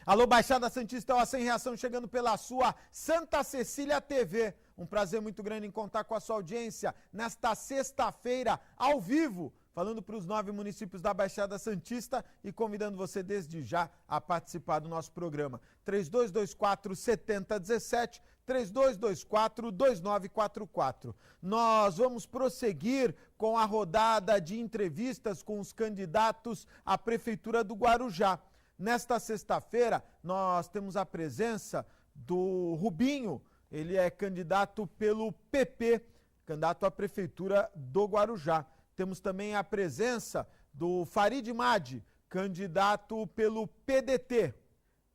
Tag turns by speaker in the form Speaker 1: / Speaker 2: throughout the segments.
Speaker 1: Alô, Baixada Santista, ó, Sem Reação chegando pela sua Santa Cecília TV. Um prazer muito grande em contar com a sua audiência nesta sexta-feira, ao vivo, falando para os 9 municípios da Baixada Santista e convidando você desde já a participar do nosso programa. 3224-7017, 3224-2944. Nós vamos prosseguir com a rodada de entrevistas com os candidatos à Prefeitura do Guarujá. Nesta sexta-feira, nós temos a presença do Rubinho, ele é candidato pelo PP, candidato à Prefeitura do Guarujá. Temos também a presença do Farid Madi, candidato pelo PDT.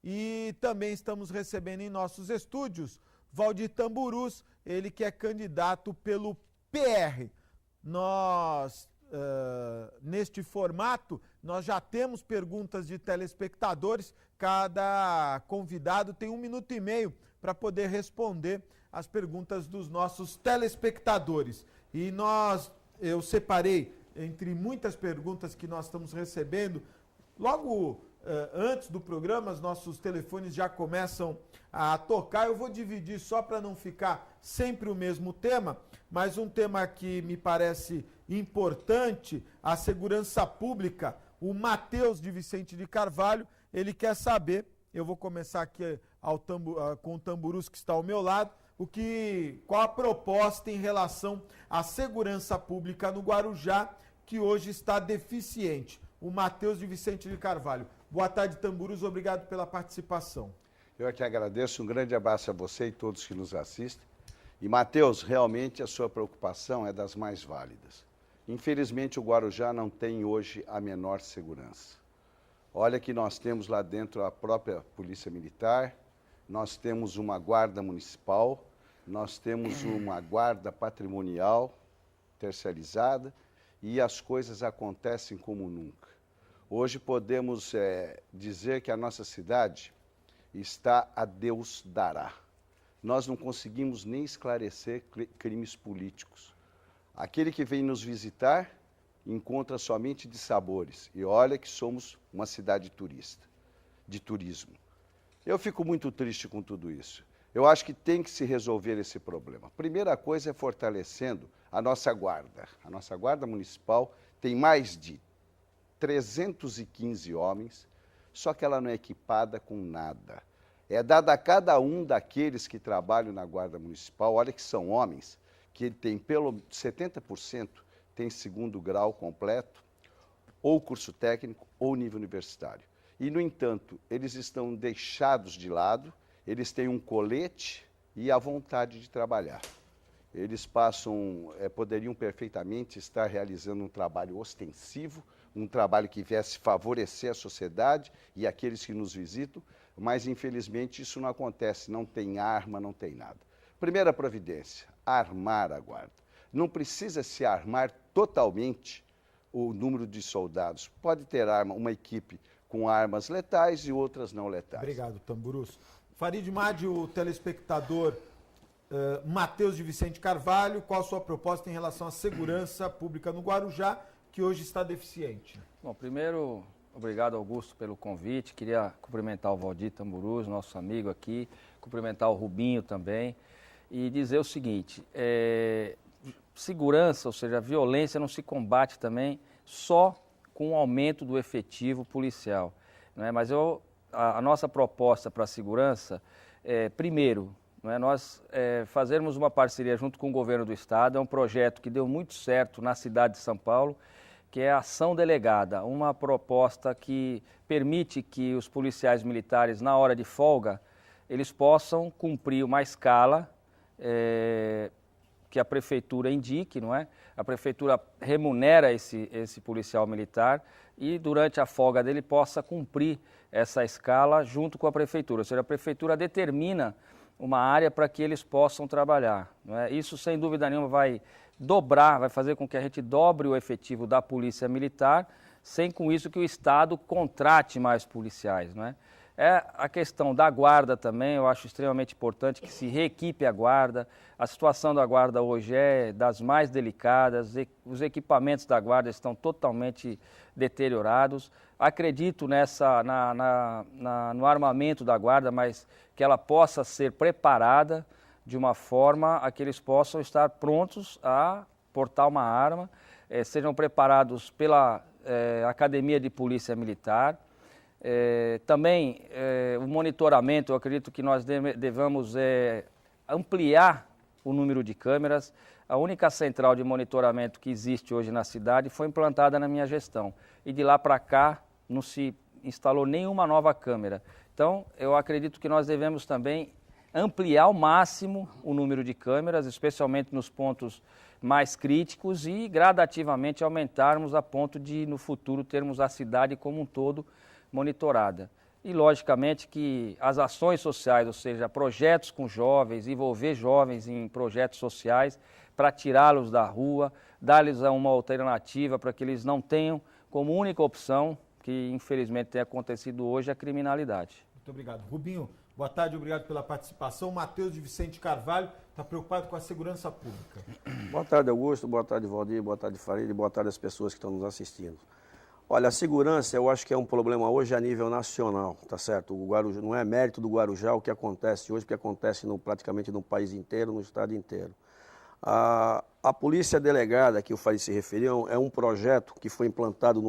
Speaker 1: E também estamos recebendo em nossos estúdios Valdir Tamburus, ele que é candidato pelo PR. Nós, neste formato, nós já temos perguntas de telespectadores, cada convidado tem 1 minuto e meio para poder responder as perguntas dos nossos telespectadores. E eu separei, entre muitas perguntas que nós estamos recebendo, logo antes do programa, os nossos telefones já começam a tocar. Eu vou dividir só para não ficar sempre o mesmo tema, mas um tema que me parece importante, a segurança pública. O Matheus de Vicente de Carvalho, ele quer saber, eu vou começar aqui com o Tamburus que está ao meu lado, qual a proposta em relação à segurança pública no Guarujá, que hoje está deficiente. O Matheus de Vicente de Carvalho. Boa tarde, Tamburus, obrigado pela participação.
Speaker 2: Eu é que agradeço, um grande abraço a você e todos que nos assistem. E, Matheus, realmente a sua preocupação é das mais válidas. Infelizmente, o Guarujá não tem hoje a menor segurança. Olha que nós temos lá dentro a própria Polícia Militar, nós temos uma guarda municipal, nós temos uma guarda patrimonial terceirizada e as coisas acontecem como nunca. Hoje podemos dizer que a nossa cidade está a Deus dará. Nós não conseguimos nem esclarecer crimes políticos. Aquele que vem nos visitar encontra somente dissabores. E olha que somos uma cidade turista, de turismo. Eu fico muito triste com tudo isso. Eu acho que tem que se resolver esse problema. A primeira coisa é fortalecendo a nossa guarda. A nossa guarda municipal tem mais de 315 homens, só que ela não é equipada com nada. É dada a cada um daqueles que trabalham na guarda municipal, olha que são homens, que tem pelo 70% tem 2º grau completo, ou curso técnico, ou nível universitário. E, no entanto, eles estão deixados de lado, eles têm um colete e a vontade de trabalhar. Eles poderiam perfeitamente estar realizando um trabalho ostensivo, um trabalho que viesse favorecer a sociedade e aqueles que nos visitam, mas, infelizmente, isso não acontece, não tem arma, não tem nada. Primeira providência, armar a guarda. Não precisa se armar totalmente o número de soldados. Pode ter uma equipe com armas letais e outras não letais.
Speaker 1: Obrigado, Tamburus. Farid Madi, o telespectador Matheus de Vicente Carvalho, qual a sua proposta em relação à segurança pública no Guarujá, que hoje está deficiente?
Speaker 3: Bom, primeiro, obrigado, Augusto, pelo convite. Queria cumprimentar o Valdir Tamburus, nosso amigo aqui, cumprimentar o Rubinho também e dizer o seguinte, segurança, ou seja, a violência não se combate também só com o aumento do efetivo policial, não é? Mas a nossa proposta para a segurança primeiro, não é? Nós fazermos uma parceria junto com o governo do estado, é um projeto que deu muito certo na cidade de São Paulo, que é a ação delegada, uma proposta que permite que os policiais militares, na hora de folga, eles possam cumprir uma escala que a prefeitura indique, não é? A prefeitura remunera esse policial militar e durante a folga dele possa cumprir essa escala junto com a prefeitura. Ou seja, a prefeitura determina uma área para que eles possam trabalhar, não é? Isso, sem dúvida nenhuma, vai fazer com que a gente dobre o efetivo da polícia militar, sem com isso que o Estado contrate mais policiais, não é? A questão da guarda também, eu acho extremamente importante que se reequipe a guarda. A situação da guarda hoje é das mais delicadas, os equipamentos da guarda estão totalmente deteriorados. acredito no armamento da guarda, mas que ela possa ser preparada de uma forma a que eles possam estar prontos a portar uma arma, sejam preparados pela Academia de Polícia Militar. Também o monitoramento, eu acredito que nós devamos ampliar o número de câmeras. A única central de monitoramento que existe hoje na cidade foi implantada na minha gestão. E de lá para cá não se instalou nenhuma nova câmera. Então, eu acredito que nós devemos também ampliar ao máximo o número de câmeras, especialmente nos pontos mais críticos, e gradativamente aumentarmos a ponto de, no futuro, termos a cidade como um todo monitorada. E, logicamente, que as ações sociais, ou seja, projetos com jovens, envolver jovens em projetos sociais para tirá-los da rua, dar-lhes uma alternativa para que eles não tenham como única opção, que infelizmente tem acontecido hoje, a criminalidade.
Speaker 1: Muito obrigado. Rubinho, boa tarde, obrigado pela participação. Matheus de Vicente Carvalho está preocupado com a segurança pública.
Speaker 4: Boa tarde, Augusto, boa tarde, Valdir, boa tarde, Farid, boa tarde às pessoas que estão nos assistindo. Olha, a segurança eu acho que é um problema hoje a nível nacional, tá certo? O Guarujá, não é mérito do Guarujá o que acontece hoje, porque acontece praticamente no país inteiro, no estado inteiro. A polícia delegada que o Farid se referiu é um projeto que foi implantado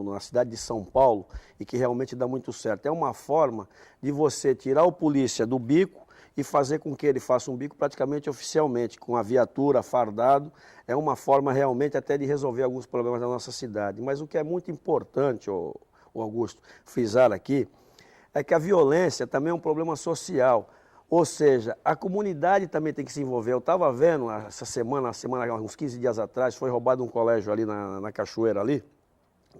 Speaker 4: na cidade de São Paulo e que realmente dá muito certo. É uma forma de você tirar o polícia do bico e fazer com que ele faça um bico praticamente oficialmente, com a viatura, fardado. É uma forma realmente até de resolver alguns problemas da nossa cidade. Mas o que é muito importante, o Augusto, frisar aqui, é que a violência também é um problema social. Ou seja, a comunidade também tem que se envolver. Eu estava vendo essa semana, uns 15 dias atrás, foi roubado um colégio ali na Cachoeira ali,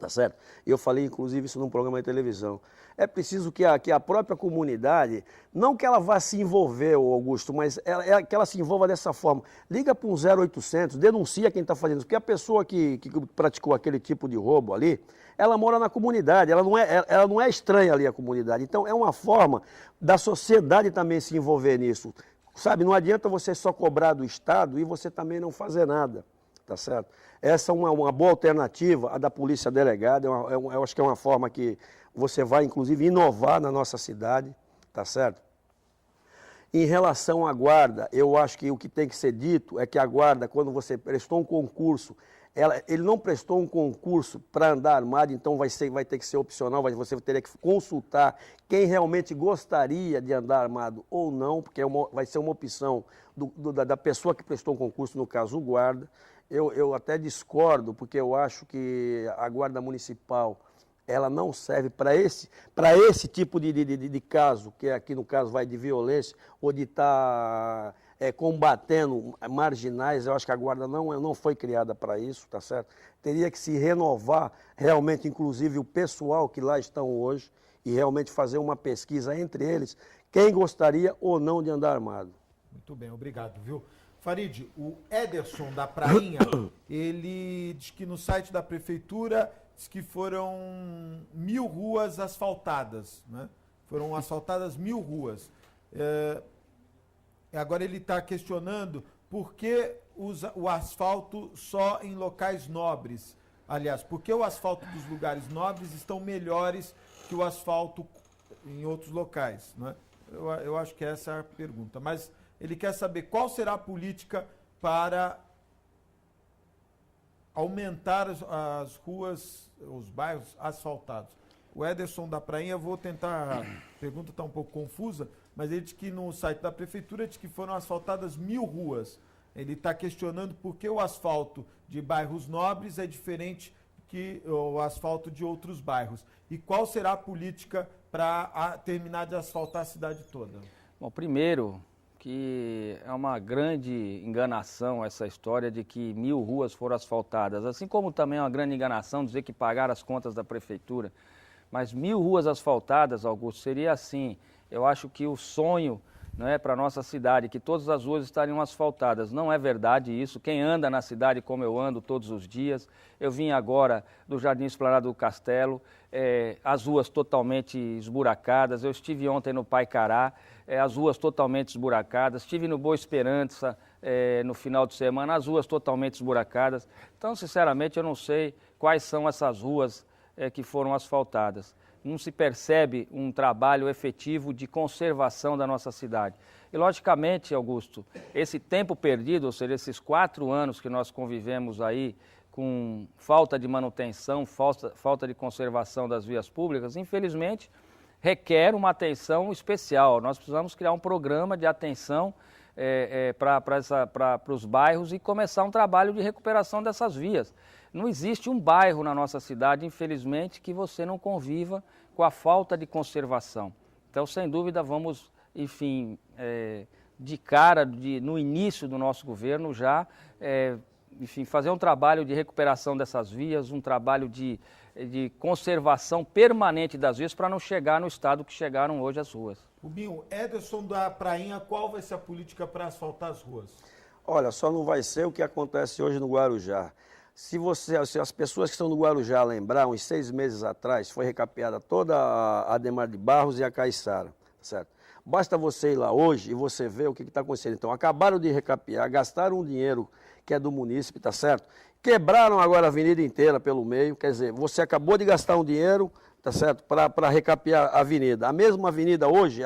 Speaker 4: tá certo? E eu falei, inclusive, isso num programa de televisão. É preciso que a própria comunidade, não que ela vá se envolver, Augusto, mas que ela se envolva dessa forma. Liga para um 0800, denuncia quem está fazendo isso, porque a pessoa que praticou aquele tipo de roubo ali, ela mora na comunidade, ela não é estranha ali à comunidade. Então, é uma forma da sociedade também se envolver nisso. Sabe, não adianta você só cobrar do Estado e você também não fazer nada, tá certo? Essa é uma boa alternativa, a da polícia delegada, eu acho que é uma forma que você vai, inclusive, inovar na nossa cidade, tá certo? Em relação à guarda, eu acho que o que tem que ser dito é que a guarda, quando você prestou um concurso, ele não prestou um concurso para andar armado, então vai ter que ser opcional, você teria que consultar quem realmente gostaria de andar armado ou não, porque vai ser uma opção da pessoa que prestou um concurso, no caso o guarda. Eu até discordo, porque eu acho que a guarda municipal ela não serve para esse tipo de caso, que aqui no caso vai de violência ou de estar combatendo marginais. Eu acho que a guarda não foi criada para isso, tá certo? Teria que se renovar realmente, inclusive o pessoal que lá estão hoje, e realmente fazer uma pesquisa entre eles, quem gostaria ou não de andar armado.
Speaker 1: Muito bem, obrigado, viu? Farid, o Ederson da Prainha, ele diz que no site da prefeitura diz que foram 1.000 ruas asfaltadas, né? Foram asfaltadas 1.000 ruas. Agora ele está questionando por que usa o asfalto só em locais nobres. Aliás, por que o asfalto dos lugares nobres estão melhores que o asfalto em outros locais, né? Eu acho que essa é a pergunta. Mas ele quer saber qual será a política para aumentar as ruas, os bairros asfaltados. O Ederson da Prainha, eu vou tentar, a pergunta está um pouco confusa, mas ele diz que no site da prefeitura diz que foram asfaltadas 1.000 ruas. Ele está questionando por que o asfalto de bairros nobres é diferente que o asfalto de outros bairros. E qual será a política para terminar de asfaltar a cidade toda?
Speaker 3: Bom, primeiro, que é uma grande enganação essa história de que 1.000 ruas foram asfaltadas, assim como também é uma grande enganação dizer que pagaram as contas da prefeitura. Mas 1.000 ruas asfaltadas, Augusto, seria assim, eu acho que o sonho, né, para a nossa cidade, que todas as ruas estariam asfaltadas. Não é verdade isso. Quem anda na cidade como eu ando todos os dias, eu vim agora do Jardim Esplanada do Castelo, as ruas totalmente esburacadas. Eu estive ontem no Paicará, as ruas totalmente esburacadas. Estive no Boa Esperança no final de semana, as ruas totalmente esburacadas. Então, sinceramente, eu não sei quais são essas ruas que foram asfaltadas. Não se percebe um trabalho efetivo de conservação da nossa cidade. E, logicamente, Augusto, esse tempo perdido, ou seja, esses 4 anos que nós convivemos aí com falta de manutenção, falta de conservação das vias públicas, infelizmente, requer uma atenção especial. Nós precisamos criar um programa de atenção para os bairros e começar um trabalho de recuperação dessas vias. Não existe um bairro na nossa cidade, infelizmente, que você não conviva com a falta de conservação. Então, sem dúvida, vamos, enfim, de cara, no início do nosso governo já, enfim, fazer um trabalho de recuperação dessas vias, um trabalho de conservação permanente das vias para não chegar no estado que chegaram hoje as ruas.
Speaker 1: Rubinho, Ederson da Prainha, qual vai ser a política para asfaltar as ruas?
Speaker 4: Olha, só não vai ser o que acontece hoje no Guarujá. Se as pessoas que estão no Guarujá lembrar, uns 6 meses atrás, foi recapeada toda a Ademar de Barros e a Caiçara, certo? Basta você ir lá hoje e você ver o que está acontecendo. Então, acabaram de recapear, gastaram um dinheiro que é do munícipe, tá certo? Quebraram agora a avenida inteira pelo meio, quer dizer, você acabou de gastar um dinheiro, tá certo, para recapear a avenida. A mesma avenida hoje,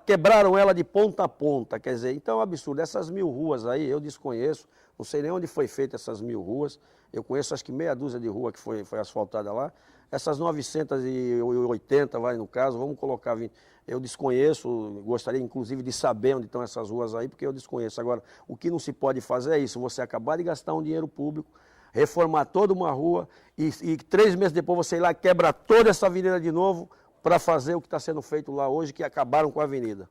Speaker 4: quebraram ela de ponta a ponta, quer dizer, então é um absurdo. Essas 1000 ruas aí, eu desconheço, não sei nem onde foi feita essas 1000 ruas, eu conheço acho que meia dúzia de rua que foi asfaltada lá. Essas 980, vai no caso, vamos colocar 20. Eu desconheço, gostaria inclusive de saber onde estão essas ruas aí, porque eu desconheço. Agora, o que não se pode fazer é isso, você acabar de gastar um dinheiro público, reformar toda uma rua e 3 meses depois você ir lá e quebra toda essa avenida de novo para fazer o que está sendo feito lá hoje, que acabaram com a avenida.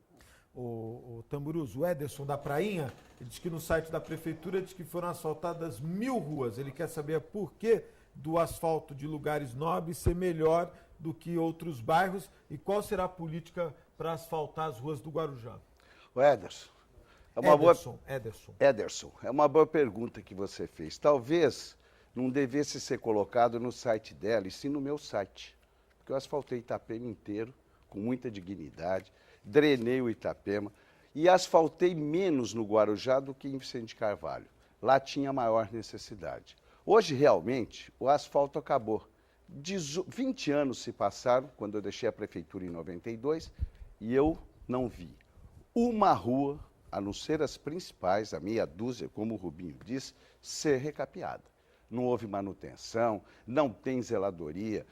Speaker 1: O Tamburus, o Ederson da Prainha, ele diz que no site da prefeitura diz que foram asfaltadas 1000 ruas. Ele quer saber por que do asfalto de lugares nobres ser melhor do que outros bairros e qual será a política para asfaltar as ruas do Guarujá.
Speaker 2: O Ederson, Ederson, é uma boa pergunta que você fez. Talvez não devesse ser colocado no site dela, e sim no meu site. Porque eu asfaltei Itapema inteiro, com muita dignidade, drenei o Itapema e asfaltei menos no Guarujá do que em Vicente de Carvalho. Lá tinha maior necessidade. Hoje, realmente, o asfalto acabou. 20 anos se passaram, quando eu deixei a prefeitura em 92, e eu não vi uma rua, a não ser as principais, a meia dúzia, como o Rubinho disse, ser recapeada. Não houve manutenção, não tem zeladoria.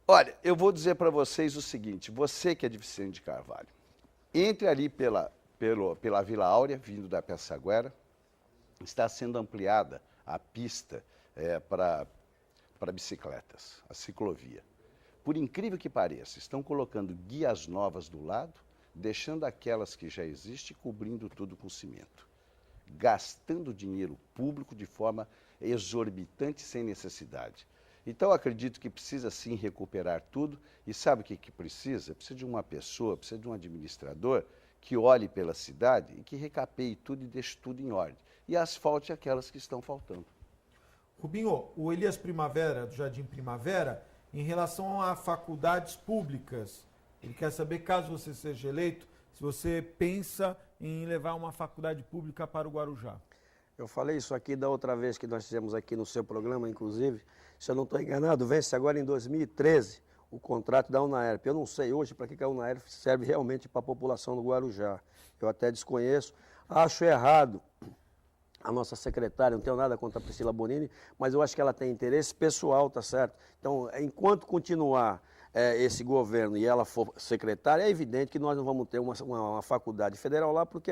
Speaker 2: Olha, eu vou dizer para vocês o seguinte, você que é de Vicente de Carvalho, entre ali pela Vila Áurea, vindo da Pessaguera, está sendo ampliada a pista para bicicletas, a ciclovia. Por incrível que pareça, estão colocando guias novas do lado, deixando aquelas que já existem, cobrindo tudo com cimento. Gastando dinheiro público de forma exorbitante, sem necessidade. Então, acredito que precisa sim recuperar tudo. E sabe o que precisa? Precisa de uma pessoa, precisa de um administrador que olhe pela cidade e que recapeie tudo e deixe tudo em ordem. E asfalte aquelas que estão faltando.
Speaker 1: Rubinho, o Elias Primavera, do Jardim Primavera, em relação a faculdades públicas, ele quer saber, caso você seja eleito, se você pensa em levar uma faculdade pública para o Guarujá.
Speaker 4: Eu falei isso aqui da outra vez que nós fizemos aqui no seu programa, inclusive, se eu não estou enganado, vence agora em 2013 o contrato da UNAERP. Eu não sei hoje para que a UNAERP serve realmente para a população do Guarujá. Eu até desconheço, acho errado. A nossa secretária, não tenho nada contra a Priscila Bonini, mas eu acho que ela tem interesse pessoal, tá certo? Então, enquanto continuar esse governo e ela for secretária, é evidente que nós não vamos ter uma faculdade federal lá, porque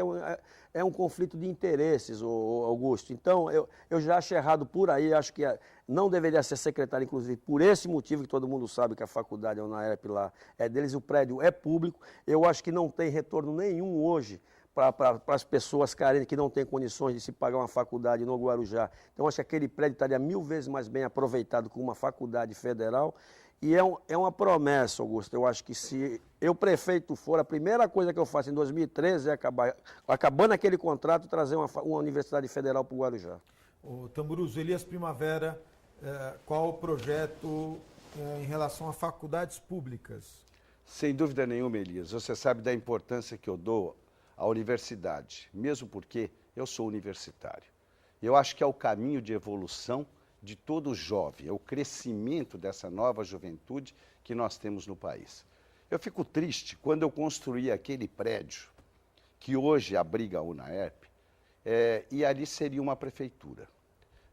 Speaker 4: é um conflito de interesses, Augusto. Então, eu já acho errado por aí, acho que não deveria ser secretária, inclusive, por esse motivo que todo mundo sabe que a faculdade é UNAERP lá, é deles, o prédio é público. Eu acho que não tem retorno nenhum hoje para as pessoas carentes que não têm condições de se pagar uma faculdade no Guarujá. Então, acho que aquele prédio estaria 1000 vezes mais bem aproveitado com uma faculdade federal. E é uma promessa, Augusto. Eu acho que se eu prefeito for, a primeira coisa que eu faço em 2013 é acabando aquele contrato, trazer uma universidade federal para o Guarujá.
Speaker 1: O Tamburus, Elias Primavera, qual o projeto em relação a faculdades públicas?
Speaker 2: Sem dúvida nenhuma, Elias. Você sabe da importância que eu dou à universidade, mesmo porque eu sou universitário. Eu acho que é o caminho de evolução de todo jovem, é o crescimento dessa nova juventude que nós temos no país. Eu fico triste quando eu construí aquele prédio que hoje abriga a UNAERP, e ali seria uma prefeitura.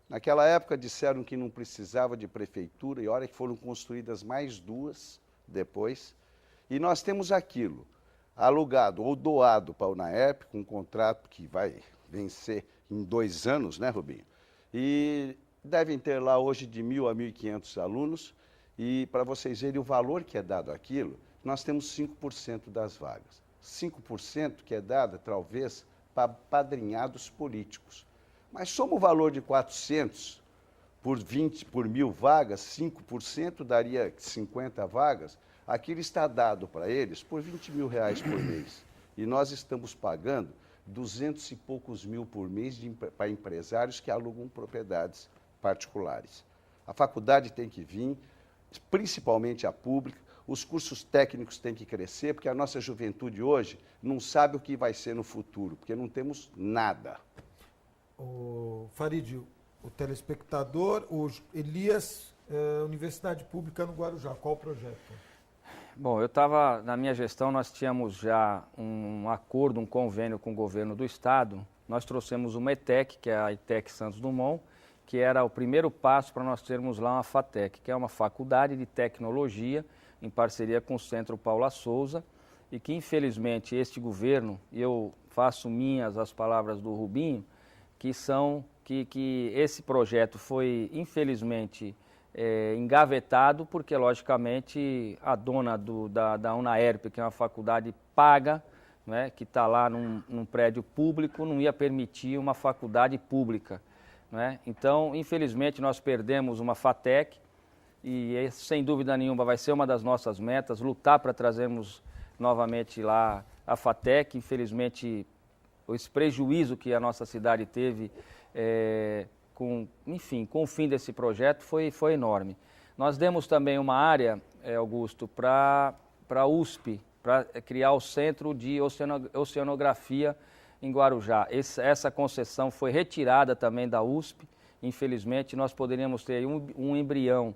Speaker 2: Naquela época disseram que não precisava de prefeitura, e olha que foram construídas mais 2 depois, e nós temos aquilo alugado ou doado para a UNAERP, com um contrato que vai vencer em 2 anos, né, Rubinho? E devem ter lá hoje de 1.000 a 1.500 alunos, e para vocês verem o valor que é dado àquilo, nós temos 5% das vagas. 5% que é dada, talvez, para padrinhados políticos. Mas soma o valor de 400 por 1.000 vagas, 5% daria 50 vagas, aquilo está dado para eles por R$20.000 por mês. E nós estamos pagando 200 e poucos mil por mês para empresários que alugam propriedades particulares. A faculdade tem que vir, principalmente a pública, os cursos técnicos têm que crescer, porque a nossa juventude hoje não sabe o que vai ser no futuro, porque não temos nada.
Speaker 1: Farid, o telespectador, o Elias, Universidade Pública no Guarujá, qual o projeto?
Speaker 3: Bom, na minha gestão nós tínhamos já um acordo, um convênio com o governo do estado. Nós trouxemos uma ETEC, que é a ETEC Santos Dumont, que era o primeiro passo para nós termos lá uma FATEC, que é uma faculdade de tecnologia, em parceria com o Centro Paula Souza, e que infelizmente este governo, e eu faço minhas as palavras do Rubinho, que esse projeto foi infelizmente engavetado, porque logicamente a dona da UNAERP, que é uma faculdade paga, né, que está lá num prédio público, não ia permitir uma faculdade pública. Né? Então, infelizmente, nós perdemos uma FATEC, e sem dúvida nenhuma vai ser uma das nossas metas, lutar para trazermos novamente lá a FATEC. Infelizmente, esse prejuízo que a nossa cidade teve com o fim desse projeto foi enorme. Nós demos também uma área, Augusto, para a USP, para criar o Centro de Oceanografia em Guarujá. Essa concessão foi retirada também da USP. Infelizmente, nós poderíamos ter um embrião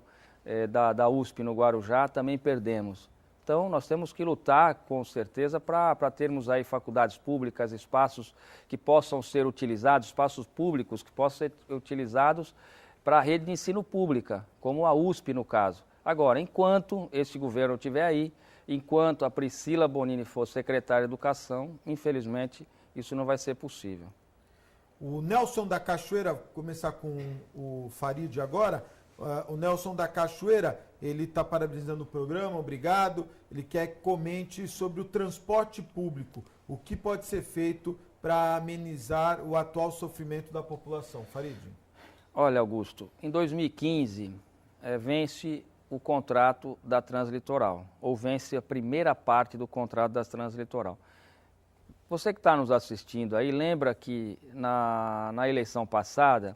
Speaker 3: da USP no Guarujá, também perdemos. Então, nós temos que lutar, com certeza, para termos aí faculdades públicas, espaços que possam ser utilizados, espaços públicos que possam ser utilizados para a rede de ensino pública, como a USP, no caso. Agora, enquanto esse governo estiver aí, enquanto a Priscila Bonini for secretária de Educação, infelizmente, isso não vai ser possível.
Speaker 1: O Nelson da Cachoeira, começar com o Farid agora. O Nelson da Cachoeira, ele está parabenizando o programa, obrigado. Ele quer que comente sobre o transporte público. O que pode ser feito para amenizar o atual sofrimento da população? Farid.
Speaker 3: Olha, Augusto, em 2015 vence o contrato da Translitoral, ou vence a primeira parte do contrato da Translitoral. Você que está nos assistindo aí, lembra que na eleição passada,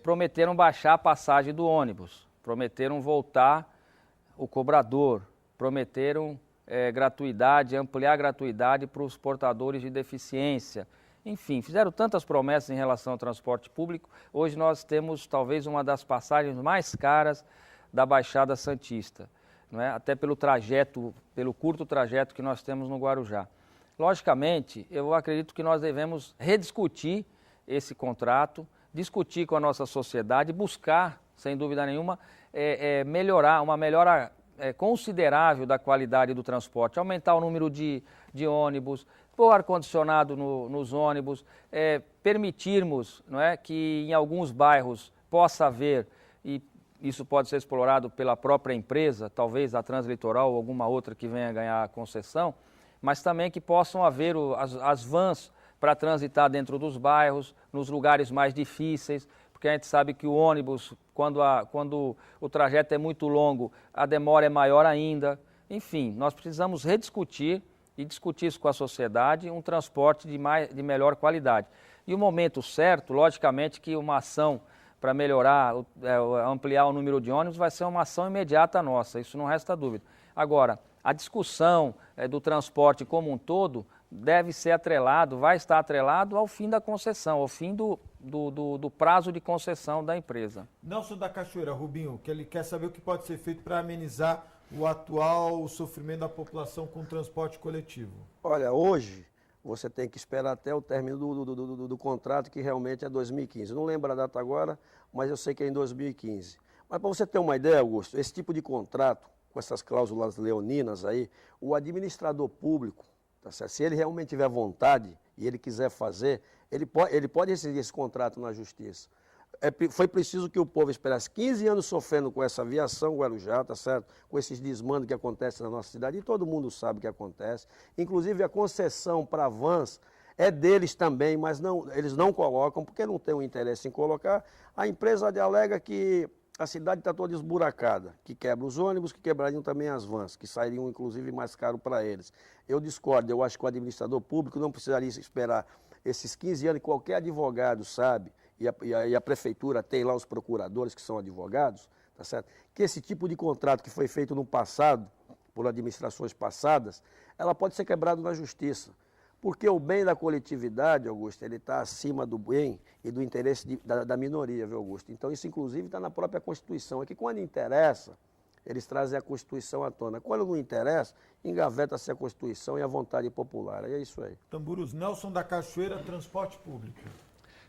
Speaker 3: prometeram baixar a passagem do ônibus, prometeram voltar o cobrador, prometeram gratuidade, ampliar a gratuidade para os portadores de deficiência. Enfim, fizeram tantas promessas em relação ao transporte público. Hoje nós temos talvez uma das passagens mais caras da Baixada Santista, não é? Até pelo curto trajeto que nós temos no Guarujá. Logicamente, eu acredito que nós devemos rediscutir esse contrato, discutir com a nossa sociedade, buscar, sem dúvida nenhuma, melhorar, uma melhora considerável da qualidade do transporte, aumentar o número de ônibus, pôr ar-condicionado nos ônibus, permitirmos, não é, que em alguns bairros possa haver, e isso pode ser explorado pela própria empresa, talvez a Translitoral ou alguma outra que venha ganhar a concessão, mas também que possam haver as vans para transitar dentro dos bairros, nos lugares mais difíceis, porque a gente sabe que o ônibus, quando o trajeto é muito longo, a demora é maior ainda. Enfim, nós precisamos rediscutir e discutir isso com a sociedade, um transporte de melhor qualidade. E o momento certo, logicamente que uma ação para melhorar, ampliar o número de ônibus vai ser uma ação imediata nossa, isso não resta dúvida. Agora, a discussão do transporte como um todo deve ser atrelado, vai estar atrelado ao fim da concessão, ao fim do prazo de concessão da empresa.
Speaker 1: Nelson da Cachoeira, Rubinho, que ele quer saber o que pode ser feito para amenizar o atual sofrimento da população com o transporte coletivo.
Speaker 4: Olha, hoje você tem que esperar até o término do contrato, que realmente é 2015. Eu não lembro a data agora, mas eu sei que é em 2015. Mas para você ter uma ideia, Augusto, esse tipo de contrato, com essas cláusulas leoninas aí, o administrador público, tá certo? Se ele realmente tiver vontade e ele quiser fazer, ele pode rescindir esse contrato na justiça. Foi preciso que o povo esperasse 15 anos sofrendo com essa aviação Guarujá, tá certo? Com esses desmandos que acontecem na nossa cidade, e todo mundo sabe o que acontece. Inclusive a concessão para vans é deles também, mas eles não colocam, porque não tem o interesse em colocar. A empresa alega que a cidade está toda esburacada, que quebra os ônibus, que quebrariam também as vans, que sairiam inclusive mais caro para eles. Eu discordo, eu acho que o administrador público não precisaria esperar esses 15 anos, que qualquer advogado sabe, e a prefeitura tem lá os procuradores que são advogados, tá certo? Que esse tipo de contrato que foi feito no passado, por administrações passadas, ela pode ser quebrada na justiça. Porque o bem da coletividade, Augusto, ele está acima do bem e do interesse da minoria, viu, Augusto? Então isso, inclusive, está na própria Constituição. É que quando interessa, eles trazem a Constituição à tona. Quando não interessa, engaveta-se a Constituição e a vontade popular. É isso aí.
Speaker 1: Tamburus, Nelson da Cachoeira, transporte público.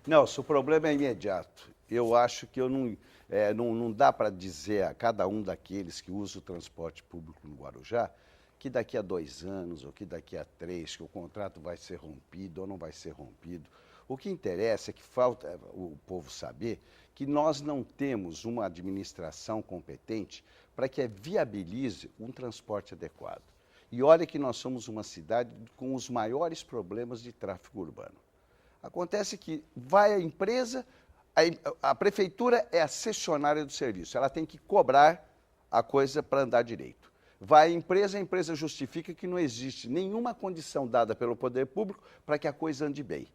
Speaker 2: Nelson, o problema é imediato. Eu acho que não dá para dizer a cada um daqueles que usa o transporte público no Guarujá que daqui a 2 anos ou que daqui a 3, que o contrato vai ser rompido ou não vai ser rompido. O que interessa é que falta o povo saber que nós não temos uma administração competente para que viabilize um transporte adequado. E olha que nós somos uma cidade com os maiores problemas de tráfego urbano. Acontece que vai a empresa, a prefeitura é a cessionária do serviço, ela tem que cobrar a coisa para andar direito. Vai a empresa justifica que não existe nenhuma condição dada pelo poder público para que a coisa ande bem.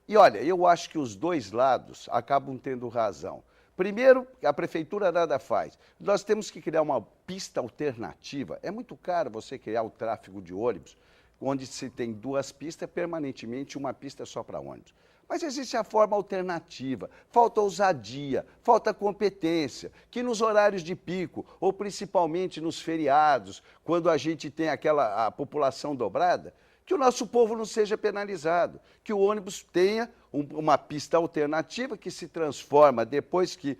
Speaker 2: E olha, eu acho que os dois lados acabam tendo razão. Primeiro, a prefeitura nada faz. Nós temos que criar uma pista alternativa. É muito caro você criar o tráfego de ônibus, onde se tem 2 pistas, permanentemente uma pista só para ônibus. Mas existe a forma alternativa, falta ousadia, falta competência, que nos horários de pico, ou principalmente nos feriados, quando a gente tem a população dobrada, que o nosso povo não seja penalizado, que o ônibus tenha uma pista alternativa que se transforma, depois que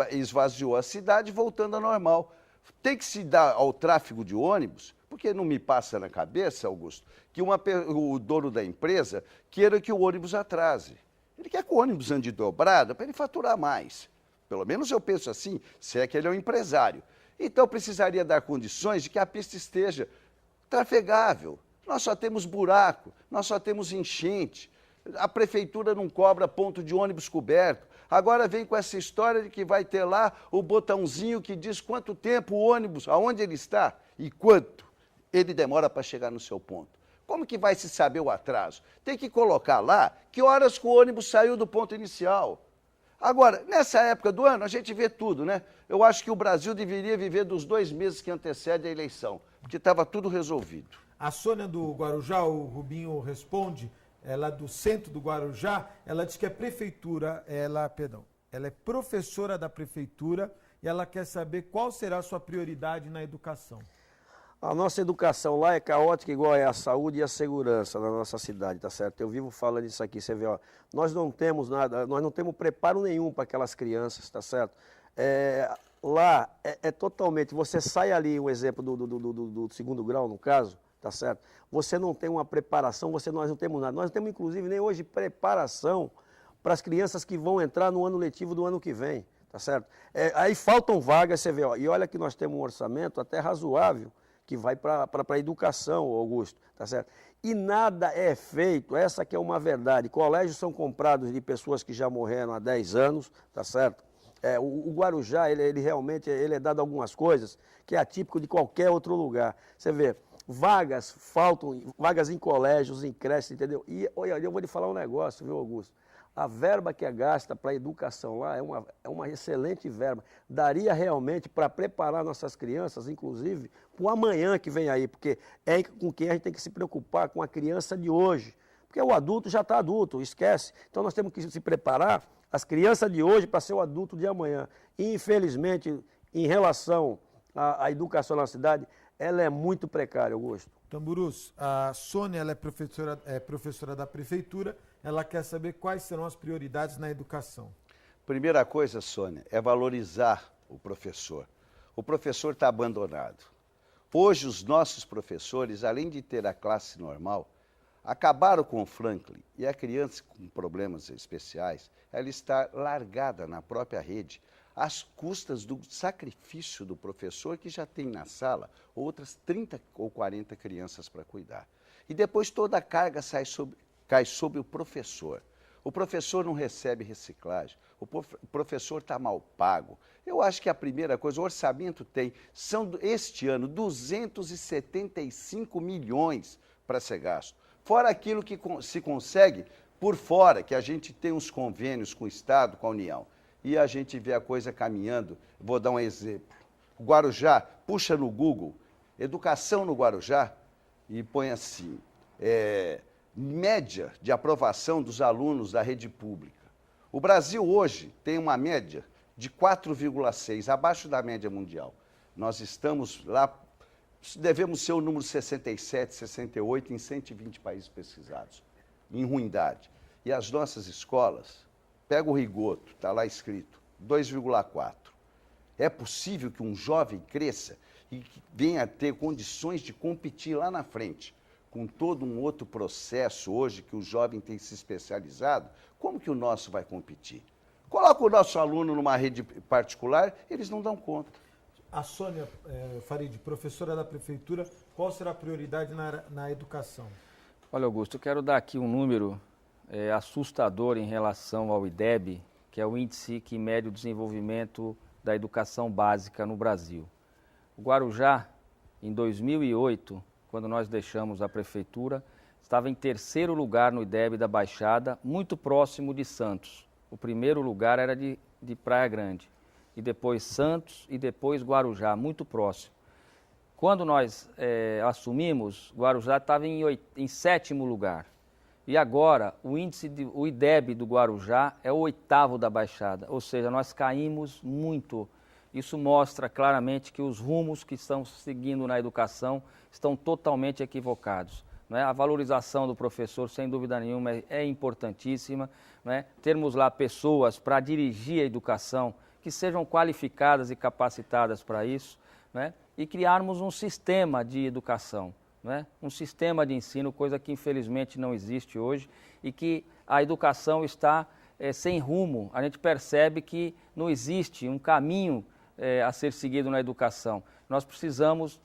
Speaker 2: esvaziou a cidade, voltando ao normal. Tem que se dar ao tráfego de ônibus, porque não me passa na cabeça, Augusto, que o dono da empresa queira que o ônibus atrase. Ele quer que o ônibus ande dobrado para ele faturar mais. Pelo menos eu penso assim, se é que ele é um empresário. Então precisaria dar condições de que a pista esteja trafegável. Nós só temos buraco, nós só temos enchente. A prefeitura não cobra ponto de ônibus coberto. Agora vem com essa história de que vai ter lá o botãozinho que diz quanto tempo o ônibus, aonde ele está e quanto ele demora para chegar no seu ponto. Como que vai se saber o atraso? Tem que colocar lá que horas que o ônibus saiu do ponto inicial. Agora, nessa época do ano, a gente vê tudo, né? Eu acho que o Brasil deveria viver dos 2 meses que antecedem a eleição, porque estava tudo resolvido.
Speaker 1: A Sônia do Guarujá, o Rubinho responde, ela é do centro do Guarujá, ela diz que a prefeitura, ela é professora da prefeitura e ela quer saber qual será a sua prioridade na educação.
Speaker 4: A nossa educação lá é caótica, igual é a saúde e a segurança na nossa cidade, tá certo? Eu vivo falando isso aqui, você vê, ó, nós não temos nada, nós não temos preparo nenhum para aquelas crianças, tá certo? Lá é totalmente, você sai ali, um exemplo do 2º grau, no caso, tá certo? Você não tem uma preparação, nós não temos nada. Nós não temos, inclusive, nem hoje preparação para as crianças que vão entrar no ano letivo do ano que vem, tá certo? Aí faltam vagas, você vê, ó, e olha que nós temos um orçamento até razoável, que vai para a educação, Augusto, tá certo? E nada é feito, essa que é uma verdade. Colégios são comprados de pessoas que já morreram há 10 anos, tá certo? O Guarujá, ele realmente é dado algumas coisas que é atípico de qualquer outro lugar. Você vê, vagas faltam, vagas em colégios, em creches, entendeu? E olha, eu vou lhe falar um negócio, viu, Augusto? A verba que é gasta para a educação lá é uma excelente verba. Daria realmente para preparar nossas crianças, inclusive, para o amanhã que vem aí, porque é com quem a gente tem que se preocupar, com a criança de hoje. Porque o adulto já está adulto, esquece. Então nós temos que se preparar, as crianças de hoje, para ser o adulto de amanhã. E, infelizmente, em relação à educação na cidade, ela é muito precária, Augusto.
Speaker 1: Tamburus, a Sônia ela é professora da prefeitura, ela quer saber quais serão as prioridades na educação.
Speaker 2: Primeira coisa, Sônia, é valorizar o professor. O professor está abandonado. Hoje, os nossos professores, além de ter a classe normal, acabaram com o Franklin. E a criança com problemas especiais, ela está largada na própria rede, às custas do sacrifício do professor, que já tem na sala outras 30 ou 40 crianças para cuidar. E depois toda a carga cai sobre o professor. O professor não recebe reciclagem, o professor está mal pago. Eu acho que a primeira coisa, o orçamento são este ano 275 milhões para ser gasto. Fora aquilo que se consegue por fora, que a gente tem uns convênios com o Estado, com a União. E a gente vê a coisa caminhando. Vou dar um exemplo. O Guarujá, puxa no Google, educação no Guarujá, e põe assim, média de aprovação dos alunos da rede pública. O Brasil hoje tem uma média de 4,6, abaixo da média mundial. Nós estamos lá, devemos ser o número 67, 68 em 120 países pesquisados, em ruindade. E as nossas escolas, pega o Rigoto, está lá escrito, 2,4. É possível que um jovem cresça e que venha a ter condições de competir lá na frente, com todo um outro processo hoje que o jovem tem se especializado? Como que o nosso vai competir? Coloca o nosso aluno numa rede particular, eles não dão conta.
Speaker 1: A Sônia Farid, professora da prefeitura, qual será a prioridade na educação?
Speaker 3: Olha, Augusto, eu quero dar aqui um número assustador em relação ao IDEB, que é o Índice que mede o desenvolvimento da educação básica no Brasil. O Guarujá, em 2008, quando nós deixamos a prefeitura, estava em terceiro lugar no IDEB da Baixada, muito próximo de Santos. O primeiro lugar era de Praia Grande, e depois Santos e depois Guarujá, muito próximo. Quando nós assumimos, Guarujá estava em sétimo lugar. E agora, o IDEB do Guarujá é o oitavo da Baixada, ou seja, nós caímos muito. Isso mostra claramente que os rumos que estão seguindo na educação estão totalmente equivocados. Não é? A valorização do professor, sem dúvida nenhuma, é importantíssima. Não é? Termos lá pessoas para dirigir a educação que sejam qualificadas e capacitadas para isso, não é? E criarmos um sistema de educação. Né? Um sistema de ensino, coisa que infelizmente não existe hoje, e que a educação está sem rumo. A gente percebe que não existe um caminho a ser seguido na educação. Nós precisamos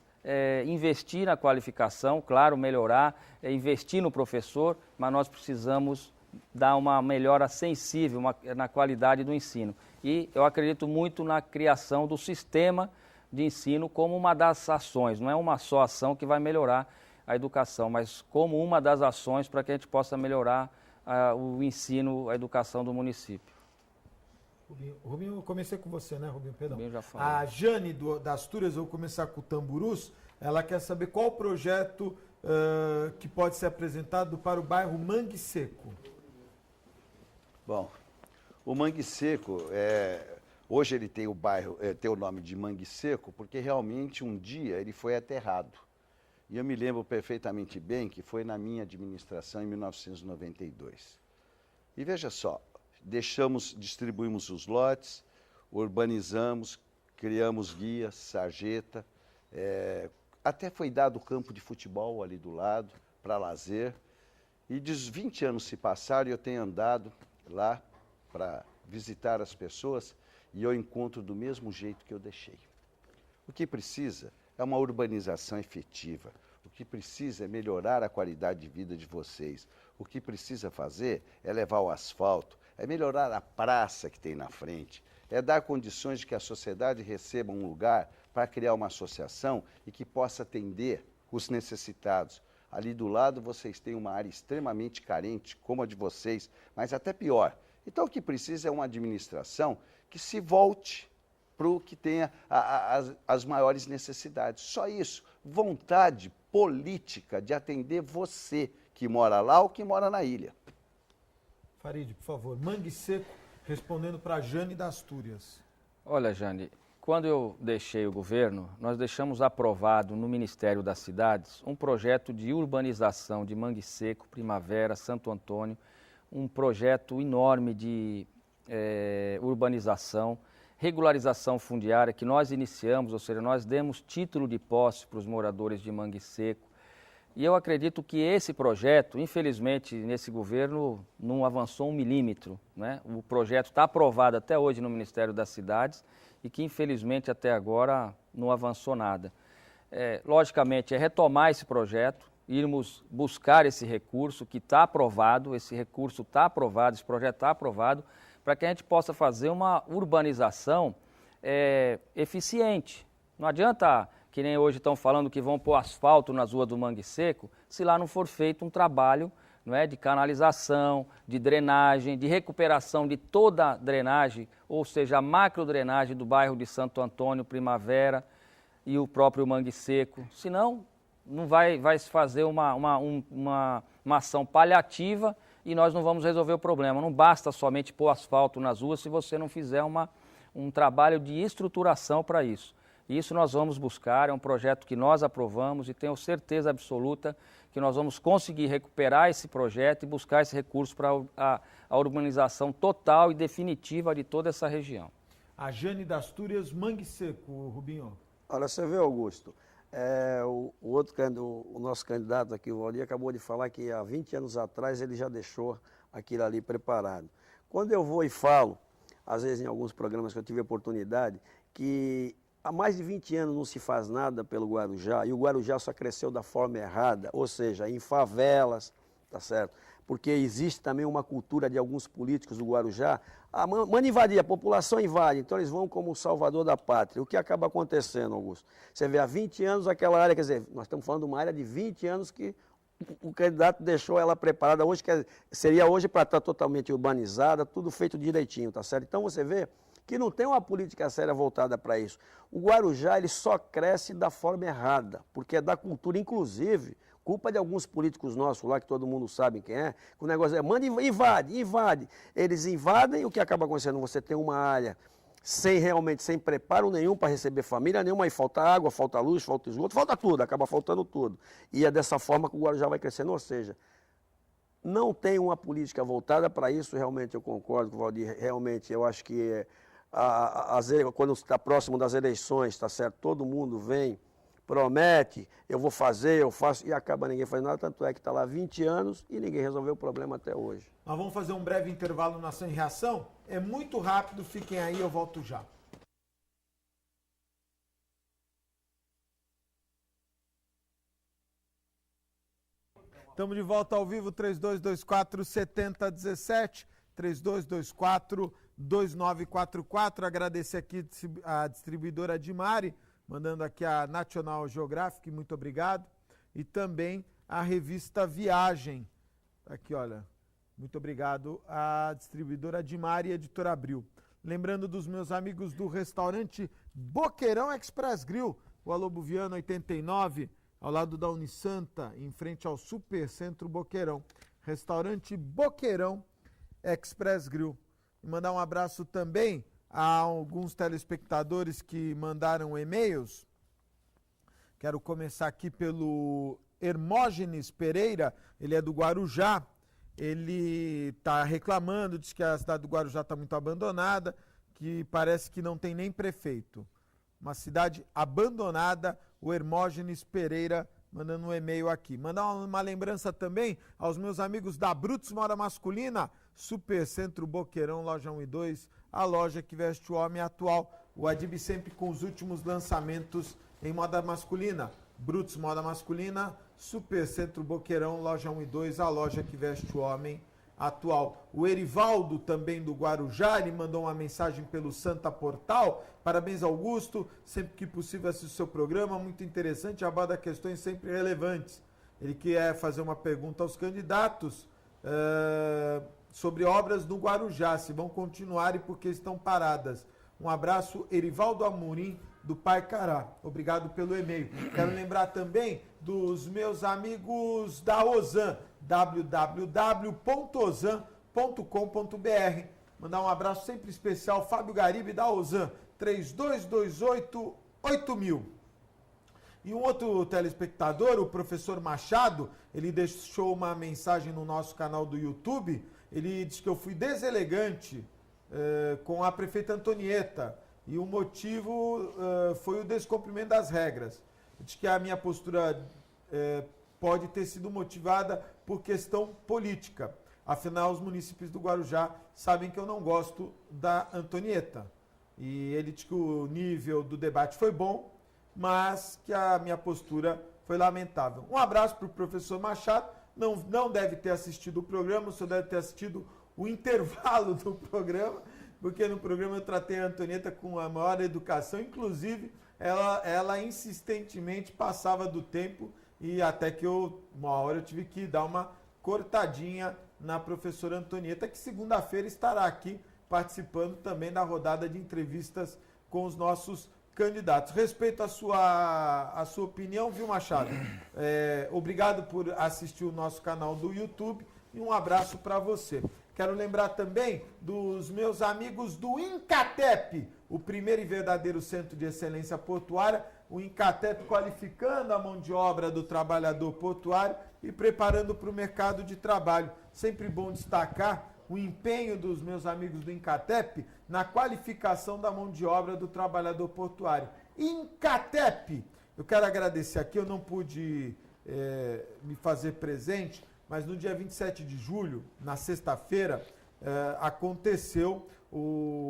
Speaker 3: investir na qualificação, claro, melhorar, investir no professor, mas nós precisamos dar uma melhora sensível na qualidade do ensino. E eu acredito muito na criação do sistema de ensino como uma das ações, não é uma só ação que vai melhorar a educação, mas como uma das ações para que a gente possa melhorar o ensino, a educação do município.
Speaker 1: Rubinho, eu comecei com você, né, Rubinho? Perdão.
Speaker 3: Rubinho já falou.
Speaker 1: A Jane das Astúrias, eu vou começar com o Tamburus, ela quer saber qual o projeto que pode ser apresentado para o bairro Mangue Seco.
Speaker 2: Bom, o Mangue Seco, hoje ele tem tem o nome de Mangue Seco, porque realmente um dia ele foi aterrado. E eu me lembro perfeitamente bem que foi na minha administração em 1992. E veja só, distribuímos os lotes, urbanizamos, criamos guias, sarjeta, até foi dado campo de futebol ali do lado, para lazer. E 20 anos se passaram e eu tenho andado lá para visitar as pessoas e eu encontro do mesmo jeito que eu deixei. O que precisa é uma urbanização efetiva. O que precisa é melhorar a qualidade de vida de vocês. O que precisa fazer é levar o asfalto, é melhorar a praça que tem na frente, é dar condições de que a sociedade receba um lugar para criar uma associação e que possa atender os necessitados. Ali do lado vocês têm uma área extremamente carente, como a de vocês, mas até pior. Então o que precisa é uma administração que se volte para o que tenha as maiores necessidades. Só isso, vontade política de atender você, que mora lá ou que mora na ilha.
Speaker 1: Farid, por favor, Mangue Seco, respondendo para a Jane da Astúrias.
Speaker 3: Olha, Jane, quando eu deixei o governo, nós deixamos aprovado no Ministério das Cidades um projeto de urbanização de Mangue Seco, Primavera, Santo Antônio, um projeto enorme de urbanização, regularização fundiária que nós iniciamos, ou seja, nós demos título de posse para os moradores de Mangue Seco. E eu acredito que esse projeto, infelizmente, nesse governo, não avançou 1 milímetro, né? O projeto está aprovado até hoje no Ministério das Cidades e que, infelizmente, até agora não avançou nada. Logicamente, é retomar esse projeto, irmos buscar esse recurso que está aprovado, esse recurso está aprovado, esse projeto está aprovado, para que a gente possa fazer uma urbanização eficiente. Não adianta, que nem hoje estão falando que vão pôr asfalto nas ruas do Mangue Seco, se lá não for feito um trabalho, não é, de canalização, de drenagem, de recuperação de toda a drenagem, ou seja, a macrodrenagem do bairro de Santo Antônio, Primavera e o próprio Mangue Seco. Senão, não vai se fazer uma ação paliativa e nós não vamos resolver o problema. Não basta somente pôr asfalto nas ruas se você não fizer um trabalho de estruturação para isso. Isso nós vamos buscar, é um projeto que nós aprovamos e tenho certeza absoluta que nós vamos conseguir recuperar esse projeto e buscar esse recurso para a urbanização total e definitiva de toda essa região.
Speaker 1: A Jane da Astúrias, Mangue Seco, Rubinho.
Speaker 4: Olha, você vê, Augusto, o nosso candidato aqui, o Valdir, acabou de falar que há 20 anos atrás ele já deixou aquilo ali preparado. Quando eu vou e falo, às vezes em alguns programas que eu tive oportunidade, que há mais de 20 anos não se faz nada pelo Guarujá, e o Guarujá só cresceu da forma errada, ou seja, em favelas, tá certo? Porque existe também uma cultura de alguns políticos do Guarujá, manda invadir, a população invade, então eles vão como o salvador da pátria. O que acaba acontecendo, Augusto? Você vê, há 20 anos aquela área, quer dizer, nós estamos falando de uma área de 20 anos que o candidato deixou ela preparada hoje, seria hoje para estar totalmente urbanizada, tudo feito direitinho, tá certo? Então você vê que não tem uma política séria voltada para isso. O Guarujá ele só cresce da forma errada, porque é da cultura, inclusive, culpa de alguns políticos nossos lá, que todo mundo sabe quem é, que o negócio é, manda, invade. Eles invadem, o que acaba acontecendo? Você tem uma área sem preparo nenhum para receber família nenhuma, aí falta água, falta luz, falta esgoto, falta tudo, acaba faltando tudo. E é dessa forma que o Guarujá vai crescendo, ou seja, não tem uma política voltada para isso, realmente eu concordo com o Valdir, realmente eu acho que quando está próximo das eleições, tá certo? Todo mundo vem, promete, eu vou fazer, eu faço, e acaba ninguém fazendo nada, tanto é que está lá 20 anos e ninguém resolveu o problema até hoje.
Speaker 1: Nós vamos fazer um breve intervalo na Ação e Reação. É muito rápido, fiquem aí, eu volto já. Estamos de volta ao vivo, 3224-7017, 3224-2944. Agradecer aqui a distribuidora Dimari, mandando aqui a National Geographic, muito obrigado. E também a revista Viagem. Aqui, olha, muito obrigado à distribuidora Dimari e Editora Abril. Lembrando dos meus amigos do restaurante Boqueirão Express Grill, o Alobo Viana 89, ao lado da Unisanta, em frente ao Supercentro Boqueirão. Restaurante Boqueirão Express Grill. E mandar um abraço também a alguns telespectadores que mandaram e-mails. Quero começar aqui pelo Hermógenes Pereira, ele é do Guarujá. Ele está reclamando, diz que a cidade do Guarujá está muito abandonada, que parece que não tem nem prefeito. Uma cidade abandonada, o Hermógenes Pereira mandando um e-mail aqui. Mandar uma lembrança também aos meus amigos da Brutus Moda Masculina, Supercentro Boqueirão, loja 1 e 2, a loja que veste o homem atual. O Adib sempre com os últimos lançamentos em moda masculina. Brutus Moda Masculina, Supercentro Boqueirão, loja 1 e 2, a loja que veste o homem atual. O Erivaldo, também do Guarujá, ele mandou uma mensagem pelo Santa Portal. Parabéns, Augusto, sempre que possível assiste o seu programa, muito interessante, aborda questões sempre relevantes. Ele quer fazer uma pergunta aos candidatos sobre obras no Guarujá, se vão continuar e por que estão paradas. Um abraço, Erivaldo Amorim, do Pai Cará. Obrigado pelo e-mail. Quero lembrar também dos meus amigos da Ozan, www.ozan.com.br. Mandar um abraço sempre especial, Fábio Garibe da Ozan, 3228-8000. E um outro telespectador, o professor Machado, ele deixou uma mensagem no nosso canal do YouTube. Ele disse que eu fui deselegante com a prefeita Antonieta e o motivo foi o descumprimento das regras. Ele disse que a minha postura pode ter sido motivada por questão política. Afinal, os munícipes do Guarujá sabem que eu não gosto da Antonieta. E ele disse que o nível do debate foi bom, mas que a minha postura foi lamentável. Um abraço para o professor Machado, não deve ter assistido o programa, só deve ter assistido o intervalo do programa, porque no programa eu tratei a Antonieta com a maior educação, inclusive ela insistentemente passava do tempo e até que uma hora eu tive que dar uma cortadinha na professora Antonieta, que segunda-feira estará aqui participando também da rodada de entrevistas com os nossos candidatos. Respeito a sua opinião, viu, Machado? Obrigado por assistir o nosso canal do YouTube e um abraço para você. Quero lembrar também dos meus amigos do Incatep, o primeiro e verdadeiro centro de excelência portuária, o Incatep qualificando a mão de obra do trabalhador portuário e preparando para o mercado de trabalho. Sempre bom destacar o empenho dos meus amigos do Incatep na qualificação da mão de obra do trabalhador portuário. Incatep, eu quero agradecer aqui, eu não pude me fazer presente, mas no dia 27 de julho, na sexta-feira, aconteceu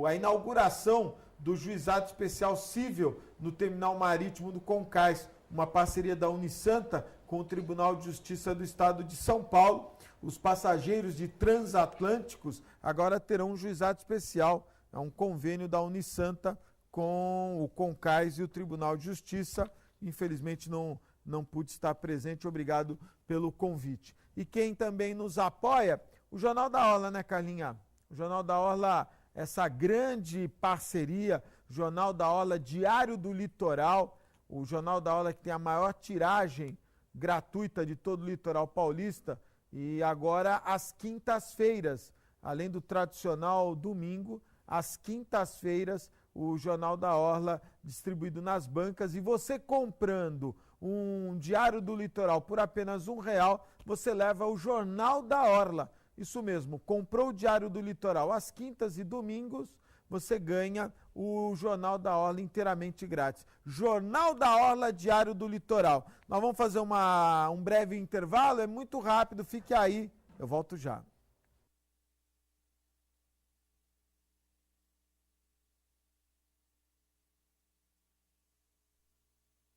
Speaker 1: a inauguração do Juizado Especial Cível no Terminal Marítimo do Concais, uma parceria da Unisanta com o Tribunal de Justiça do Estado de São Paulo. Os passageiros de transatlânticos agora terão um juizado especial. É um convênio da Unisanta com o Concais e o Tribunal de Justiça. Infelizmente não pude estar presente. Obrigado pelo convite. E quem também nos apoia, o Jornal da Orla, né, Carlinha? O Jornal da Orla, essa grande parceria, Jornal da Orla Diário do Litoral, o Jornal da Orla que tem a maior tiragem gratuita de todo o litoral paulista. E agora, às quintas-feiras, além do tradicional domingo, às quintas-feiras, o Jornal da Orla distribuído nas bancas. E você comprando um Diário do Litoral por apenas R$1, você leva o Jornal da Orla. Isso mesmo, comprou o Diário do Litoral às quintas e domingos, você ganha o Jornal da Orla inteiramente grátis. Jornal da Orla, Diário do Litoral. Nós vamos fazer um breve intervalo, é muito rápido, fique aí, eu volto já.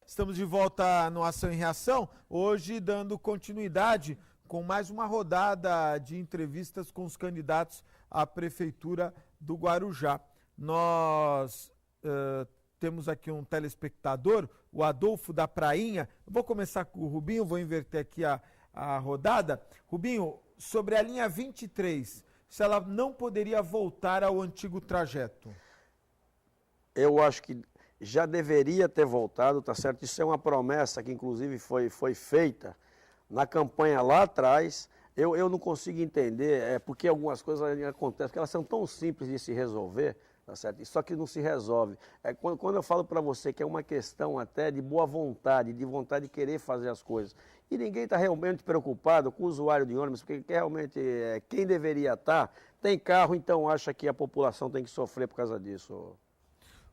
Speaker 1: Estamos de volta no Ação e Reação, hoje dando continuidade com mais uma rodada de entrevistas com os candidatos à Prefeitura do Guarujá. Nós temos aqui um telespectador, o Adolfo da Prainha. Eu vou começar com o Rubinho, vou inverter aqui a rodada. Rubinho, sobre a linha 23, se ela não poderia voltar ao antigo trajeto?
Speaker 4: Eu acho que já deveria ter voltado, tá certo? Isso é uma promessa que inclusive foi feita na campanha lá atrás. Eu não consigo entender, porque algumas coisas acontecem, porque elas são tão simples de se resolver, tá certo? Só que não se resolve. Quando eu falo para você que é uma questão até de boa vontade, de vontade de querer fazer as coisas, e ninguém está realmente preocupado com o usuário de ônibus, porque realmente quem deveria estar, tem carro, então acha que a população tem que sofrer por causa disso.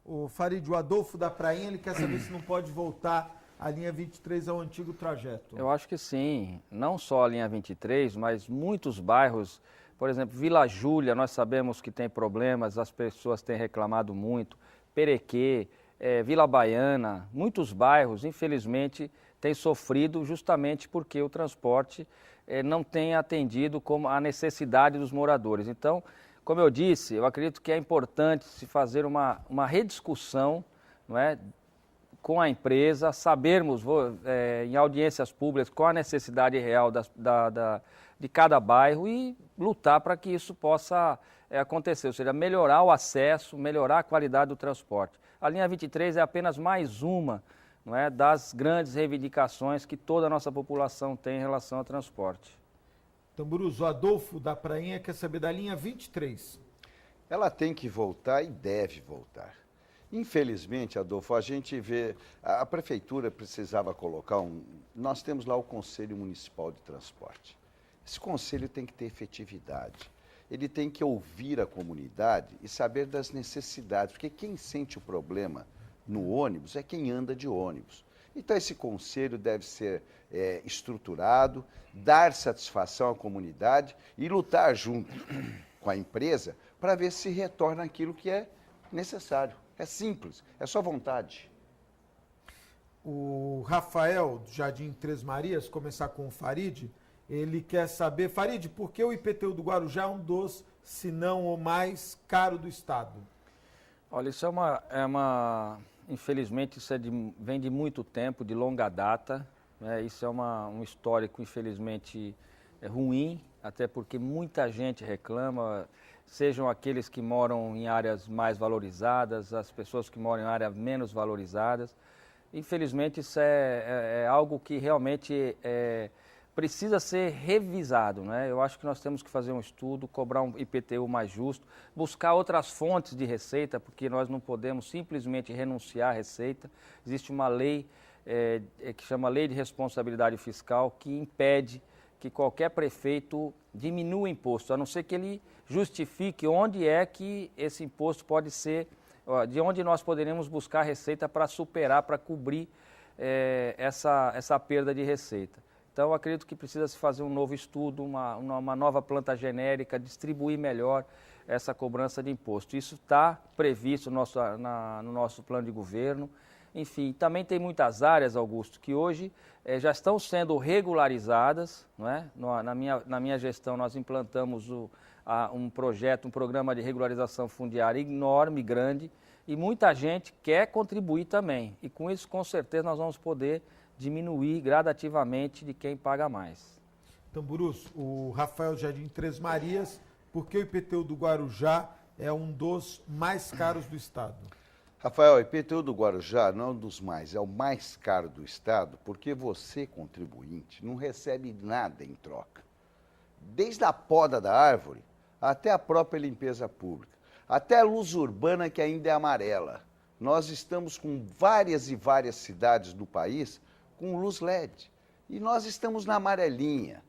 Speaker 1: O Farid, o Adolfo da Prainha, ele quer saber se não pode voltar a linha 23 ao antigo trajeto.
Speaker 3: Eu acho que sim, não só a linha 23, mas muitos bairros, por exemplo, Vila Júlia, nós sabemos que tem problemas, as pessoas têm reclamado muito, Perequê, Vila Baiana, muitos bairros, infelizmente, têm sofrido justamente porque o transporte não tem atendido como a necessidade dos moradores. Então, como eu disse, eu acredito que é importante se fazer uma rediscussão, não é, com a empresa, sabermos em audiências públicas qual a necessidade real de cada bairro e lutar para que isso possa acontecer, ou seja, melhorar o acesso, melhorar a qualidade do transporte. A linha 23 é apenas mais uma não é, das grandes reivindicações que toda a nossa população tem em relação ao transporte.
Speaker 1: Tamburus, o Adolfo da Prainha quer saber da linha 23.
Speaker 2: Ela tem que voltar e deve voltar. Infelizmente, Adolfo, a gente vê, a prefeitura precisava colocar nós temos lá o Conselho Municipal de Transporte. Esse conselho tem que ter efetividade. Ele tem que ouvir a comunidade e saber das necessidades, porque quem sente o problema no ônibus é quem anda de ônibus. Então, esse conselho deve ser estruturado, dar satisfação à comunidade e lutar junto com a empresa para ver se retorna aquilo que é necessário. É simples, é só vontade.
Speaker 1: O Rafael, do Jardim Três Marias, começar com o Farid, ele quer saber, Farid, por que o IPTU do Guarujá é um dos, se não o mais caro do estado?
Speaker 3: Olha, isso infelizmente, isso vem de muito tempo, de longa data, né? Isso é um histórico, infelizmente, ruim, até porque muita gente reclama, sejam aqueles que moram em áreas mais valorizadas, as pessoas que moram em áreas menos valorizadas. Infelizmente, isso é algo que realmente precisa ser revisado, né? Eu acho que nós temos que fazer um estudo, cobrar um IPTU mais justo, buscar outras fontes de receita, porque nós não podemos simplesmente renunciar à receita. Existe uma lei que chama Lei de Responsabilidade Fiscal, que impede que qualquer prefeito diminua o imposto, a não ser que ele justifique onde é que esse imposto pode ser, de onde nós poderemos buscar receita para superar, para cobrir essa perda de receita. Então, eu acredito que precisa se fazer um novo estudo, uma nova planta genérica, distribuir melhor essa cobrança de imposto. Isso está previsto no nosso plano de governo. Enfim, também tem muitas áreas, Augusto, que hoje já estão sendo regularizadas, não é? Na minha gestão, nós implantamos um programa de regularização fundiária enorme, grande, e muita gente quer contribuir também. E com isso, com certeza, nós vamos poder diminuir gradativamente de quem paga mais.
Speaker 1: Tamburus, o Rafael Jardim Três Marias, por que o IPTU do Guarujá é um dos mais caros do estado?
Speaker 2: Rafael, o IPTU do Guarujá não é um dos mais, é o mais caro do estado, porque você, contribuinte, não recebe nada em troca. Desde a poda da árvore até a própria limpeza pública, até a luz urbana que ainda é amarela. Nós estamos com várias e várias cidades do país com luz LED. E nós estamos na amarelinha.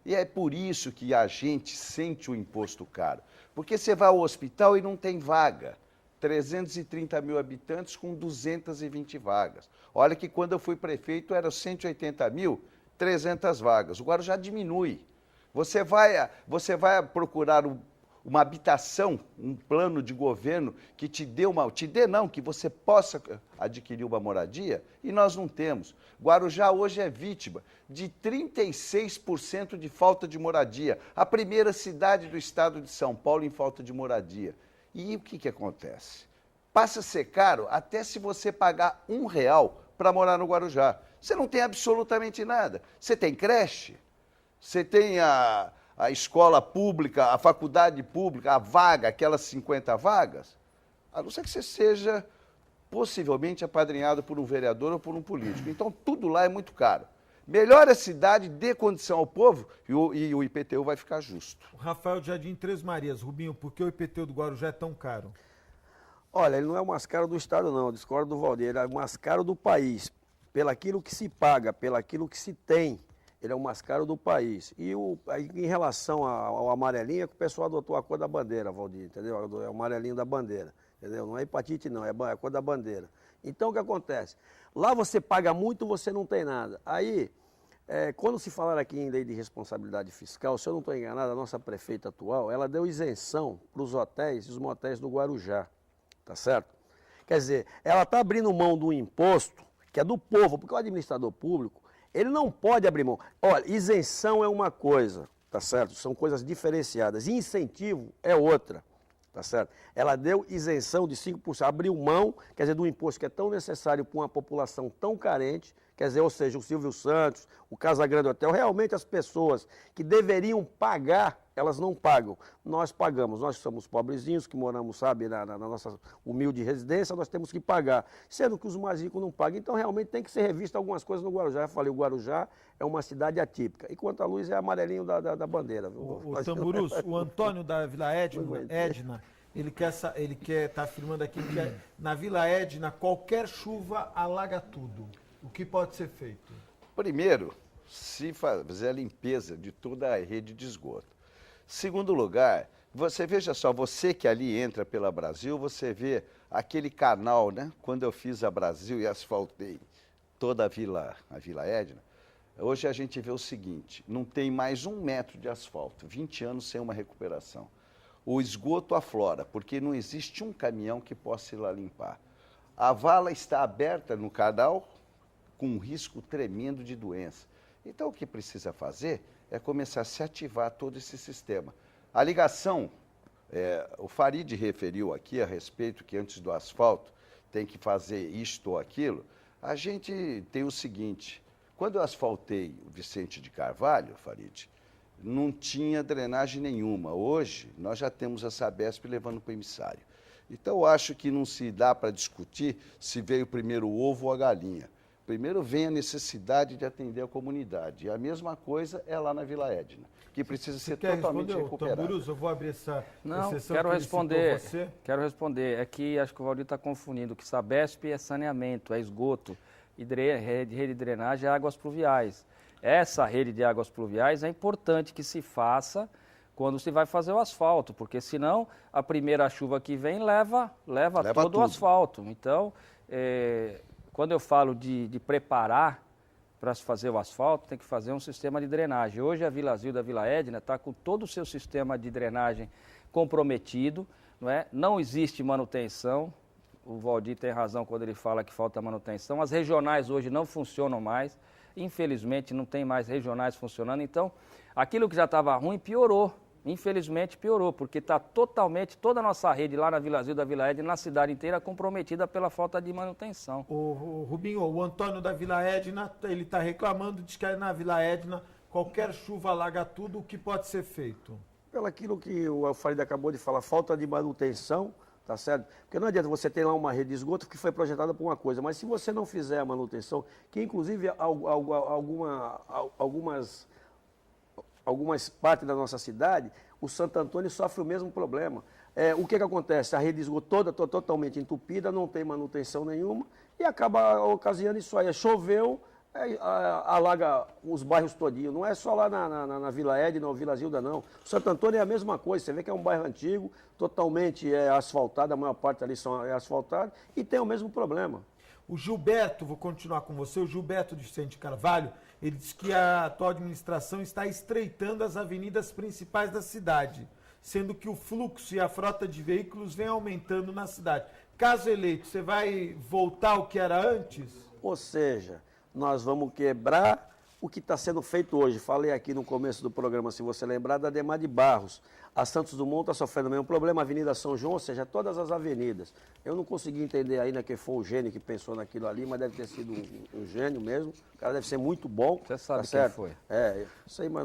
Speaker 2: E é por isso que a gente sente o imposto caro. Porque você vai ao hospital e não tem vaga. 330 mil habitantes com 220 vagas. Olha que quando eu fui prefeito eram 180 mil, 300 vagas. O Guarujá diminui. Você vai procurar uma habitação, um plano de governo que te dê que você possa adquirir uma moradia, e nós não temos. Guarujá hoje é vítima de 36% de falta de moradia, a primeira cidade do estado de São Paulo em falta de moradia. E o que acontece? Passa a ser caro até se você pagar R$1 para morar no Guarujá. Você não tem absolutamente nada. Você tem creche, você tem a escola pública, a faculdade pública, a vaga, aquelas 50 vagas, a não ser que você seja possivelmente apadrinhado por um vereador ou por um político. Então, tudo lá é muito caro. Melhore a cidade, dê condição ao povo e o IPTU vai ficar justo.
Speaker 1: O Rafael Jardim Três Marias, Rubinho, por que o IPTU do Guarujá é tão caro?
Speaker 4: Olha, ele não é o mais caro do estado, não, eu discordo do Valdir, ele é o mais caro do país, pelaquilo que se paga, pelaquilo que se tem. Ele é o mais caro do país. E em relação ao amarelinho, é que o pessoal adotou a cor da bandeira, Valdir, entendeu? É o amarelinho da bandeira, entendeu? Não é hepatite, não, é a cor da bandeira. Então, o que acontece? Lá você paga muito, você não tem nada. Aí, quando se falar aqui em lei de responsabilidade fiscal, se eu não estou enganado, a nossa prefeita atual, ela deu isenção para os hotéis e os motéis do Guarujá, tá certo? Quer dizer, ela está abrindo mão do imposto, que é do povo, porque o administrador público, ele não pode abrir mão. Olha, isenção é uma coisa, tá certo? São coisas diferenciadas. Incentivo é outra, tá certo? Ela deu isenção de 5%, abriu mão, quer dizer, do imposto que é tão necessário para uma população tão carente, quer dizer, ou seja, o Silvio Santos, o Casa Grande Hotel, realmente as pessoas que deveriam pagar elas não pagam. Nós pagamos, nós somos pobrezinhos que moramos, sabe, na nossa humilde residência, nós temos que pagar, sendo que os mais ricos não pagam. Então, realmente, tem que ser revista algumas coisas no Guarujá. Eu falei, o Guarujá é uma cidade atípica. E quanto à luz, é amarelinho da bandeira. Viu?
Speaker 1: O Tamburus, o Antônio da Vila Edna, ele está afirmando aqui que na Vila Edna, qualquer chuva alaga tudo. O que pode ser feito?
Speaker 2: Primeiro, se fazer a limpeza de toda a rede de esgoto. Segundo lugar, você veja só, você que ali entra pela Brasil, você vê aquele canal, né? Quando eu fiz a Brasil e asfaltei toda a Vila Edna, hoje a gente vê o seguinte, não tem mais 1 metro de asfalto, 20 anos sem uma recuperação. O esgoto aflora, porque não existe um caminhão que possa ir lá limpar. A vala está aberta no canal, com um risco tremendo de doença. Então, o que precisa fazer é começar a se ativar todo esse sistema. A ligação, o Farid referiu aqui a respeito que antes do asfalto tem que fazer isto ou aquilo. A gente tem o seguinte, quando eu asfaltei o Vicente de Carvalho, Farid, não tinha drenagem nenhuma. Hoje, nós já temos a Sabesp levando para o emissário. Então, eu acho que não se dá para discutir se veio primeiro o ovo ou a galinha. Primeiro vem a necessidade de atender a comunidade. E a mesma coisa é lá na Vila Edna, que precisa ser totalmente recuperada.
Speaker 1: Tamburus, eu vou abrir essa
Speaker 3: exceção. Quero responder. Quero responder. É que acho que o Valdir está confundindo que Sabesp é saneamento, é esgoto, e rede de drenagem é águas pluviais. Essa rede de águas pluviais é importante que se faça quando se vai fazer o asfalto, porque senão a primeira chuva que vem leva todo tudo. O asfalto. Então, quando eu falo de preparar para se fazer o asfalto, tem que fazer um sistema de drenagem. Hoje a Vila Zil da Vila Edna está com todo o seu sistema de drenagem comprometido, não é? Não existe manutenção, o Valdir tem razão quando ele fala que falta manutenção. As regionais hoje não funcionam mais, infelizmente não tem mais regionais funcionando, então aquilo que já estava ruim piorou. Infelizmente piorou, porque está totalmente, toda a nossa rede lá na Vila Zil da Vila Edna, na cidade inteira, comprometida pela falta de manutenção.
Speaker 1: O Rubinho, o Antônio da Vila Edna, ele está reclamando de que na Vila Edna qualquer chuva alaga tudo, o que pode ser feito?
Speaker 4: Pelo aquilo que o Farid acabou de falar, falta de manutenção, tá certo? Porque não adianta você ter lá uma rede de esgoto que foi projetada por uma coisa, mas se você não fizer a manutenção, que inclusive algumas partes da nossa cidade, o Santo Antônio sofre o mesmo problema. O que acontece? A rede de esgoto toda totalmente entupida, não tem manutenção nenhuma e acaba ocasionando isso aí. Choveu, alaga os bairros todinhos. Não é só lá na Vila Edna ou Vila Zilda, não. O Santo Antônio é a mesma coisa. Você vê que é um bairro antigo, totalmente asfaltado, a maior parte ali é asfaltada e tem o mesmo problema.
Speaker 1: O Gilberto, vou continuar com você, o Gilberto de Vicente Carvalho, ele diz que a atual administração está estreitando as avenidas principais da cidade, sendo que o fluxo e a frota de veículos vem aumentando na cidade. Caso eleito, você vai voltar ao que era antes?
Speaker 4: Ou seja, nós vamos quebrar o que está sendo feito hoje. Falei aqui no começo do programa, se você lembrar, da Ademar de Barros. A Santos Dumont está sofrendo o mesmo problema, a Avenida São João, ou seja, todas as avenidas. Eu não consegui entender ainda quem foi o gênio que pensou naquilo ali, mas deve ter sido um gênio mesmo. O cara deve ser muito bom.
Speaker 3: Você sabe
Speaker 4: tá
Speaker 3: quem
Speaker 4: certo?
Speaker 3: foi.
Speaker 4: Sei, mas